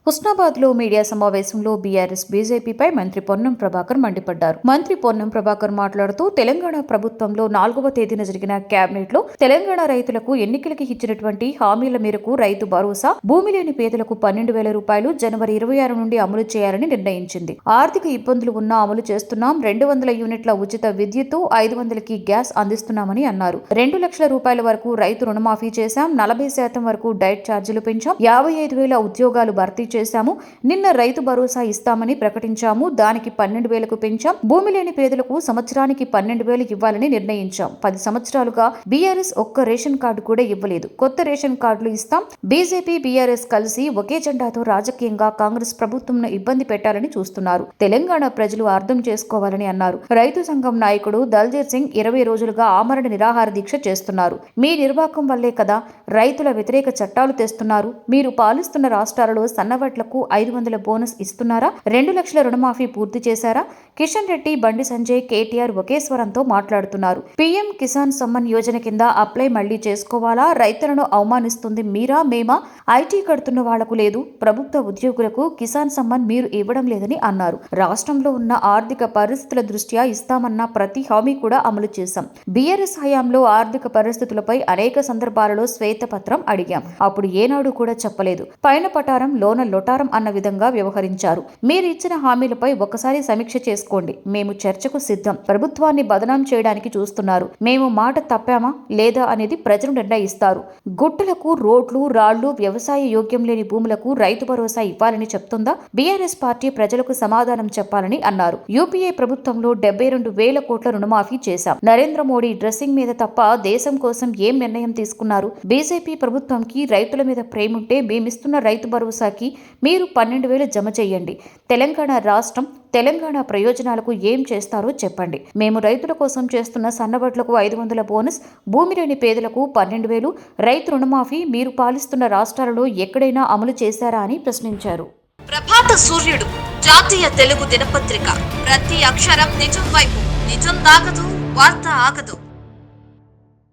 హుస్నాబాద్ లో మీడియా సమావేశంలో బీఆర్ఎస్ బీజేపీపై మంత్రి పొన్నం ప్రభాకర్ మండిపడ్డారు. మంత్రి పొన్నం ప్రభాకర్ మాట్లాడుతూ తెలంగాణ ప్రభుత్వంలో 4వ తేదీన జరిగిన కేబినెట్ లో తెలంగాణ రైతులకు ఎన్నికలకి ఇచ్చినటువంటి హామీల మేరకు రైతు భరోసా, భూమి లేని పేదలకు 12,000 రూపాయలు జనవరి 26 నుండి అమలు చేయాలని నిర్ణయించింది. ఆర్థిక ఇబ్బందులు ఉన్నా అమలు చేస్తున్నాం. 200 యూనిట్ల ఉచిత విద్యుత్తు, 500కి గ్యాస్ అందిస్తున్నామని అన్నారు. 2 లక్షల రూపాయల వరకు రైతు రుణమాఫీ చేశాం. 40% వరకు డైట్ ఛార్జీలు పెంచాం. 55,000 ఉద్యోగాలు భర్తీ చేశాము. నిన్న రైతు భరోసా ఇస్తామని ప్రకటించాము. దానికి 12,000కు పెంచాం. భూమి లేని పేదలకు సంవత్సరానికి 12,000 ఇవ్వాలని నిర్ణయించాం. 10 సంవత్సరాలుగా బీఆర్ఎస్ ఒక్క రేషన్ కార్డు కూడా ఇవ్వలేదు. కొత్త రేషన్ కార్డులు ఇస్తాం. బీజేపీ బీఆర్ఎస్ కలిసి ఒకే జెండాతో రాజకీయంగా కాంగ్రెస్ ప్రభుత్వంను ఇబ్బంది పెట్టాలని చూస్తున్నారు. తెలంగాణ ప్రజలు అర్థం చేసుకోవాలని అన్నారు. రైతు సంఘం నాయకుడు దల్జీర్ సింగ్ 20 రోజులుగా ఆమరణ నిరాహార దీక్ష చేస్తున్నారు. మీ నిర్వాకం వల్లే కదా రైతుల వ్యతిరేక చట్టాలు తెస్తున్నారు. మీరు పాలిస్తున్న రాష్ట్రాలలో సన్నవడ్లకు 500 బోనస్ ఇస్తున్నారా? 2 లక్షల రుణమాఫీ పూర్తి చేశారా? కిషన్ రెడ్డి, బండి సంజయ్, కేటీఆర్ ఒకే స్వరంతో మాట్లాడుతున్నారు. పీఎం కిసాన్ సమ్మాన్ యోజన కింద అప్లై మళ్లీ చేసుకోవాలా? రైతులను అవమానిస్తుంది మీరా మేమా? ఐటీ కడుతున్న వాళ్లకు లేదు. ప్రభుత్వ ఉద్యోగులకు కిసాన్ సమ్మాన్ మీరు ఇవ్వడం లేదని అన్నారు. రాష్ట్రంలో ఉన్న ఆర్థిక పరిస్థితుల దృష్ట్యా ఇస్తామన్న ప్రతి హామీ కూడా అమలు చేశాం. బీఆర్ఎస్ హయాంలో ఆర్థిక పరిస్థితులపై అనేక సందర్భాలలో శ్వేతపత్రం అడిగాం. అప్పుడు ఏనాడు కూడా చెప్పలేదు. పైన పటారం లోన లొటారం అన్న విధంగా వ్యవహరించారు. మీరు ఇచ్చిన హామీలపై ఒకసారి సమీక్ష చేసుకోండి. మేము చర్చకు సిద్ధం. ప్రభుత్వాన్ని బదనాం చేయడానికి చూస్తున్నారు. మేము మాట తప్పామా లేదా అనేది ప్రజలు నిర్ణయిస్తారు. గుట్టలకు రోడ్లు, రాళ్లు, వ్యవసాయ యోగ్యం లేని భూములకు రైతు భరోసా ఇవ్వాలని చెప్తుందా? బీఆర్ఎస్ పార్టీ ప్రజలకు సమాధానం చెప్పాలని అన్నారు. యూపీఏ ప్రభుత్వంలో 72,000 కోట్ల రుణమాఫీ చేశాం. నరేంద్ర మోడీ డ్రెస్సింగ్ మీద తప్ప దేశం కోసం ఏం నిర్ణయం తీసుకున్నారు? బీజేపీ ప్రభుత్వంకి రైతుల మీద ప్రేముంటే మేమిస్తున్న రైతు భరోసాకి మీరు 12,000 జమ చేయండి. తెలంగాణ రాష్ట్రం, తెలంగాణ ప్రయోజనాలకు ఏం చేస్తారో చెప్పండి. మేము రైతుల కోసం చేస్తున్న సన్నవడ్లకు 500 బోనస్, భూమి లేని పేదలకు 12,000, రైతు రుణమాఫీ మీరు పాలిస్తున్న రాష్ట్రాలలో ఎక్కడైనా అమలు చేశారా అని ప్రశ్నించారు. ప్రభాత సూర్యుడు జాతీయ తెలుగు దినపత్రిక. ప్రతి అక్షరం నిజం వైపు. నిజం దాగదు, వార్త ఆగదు.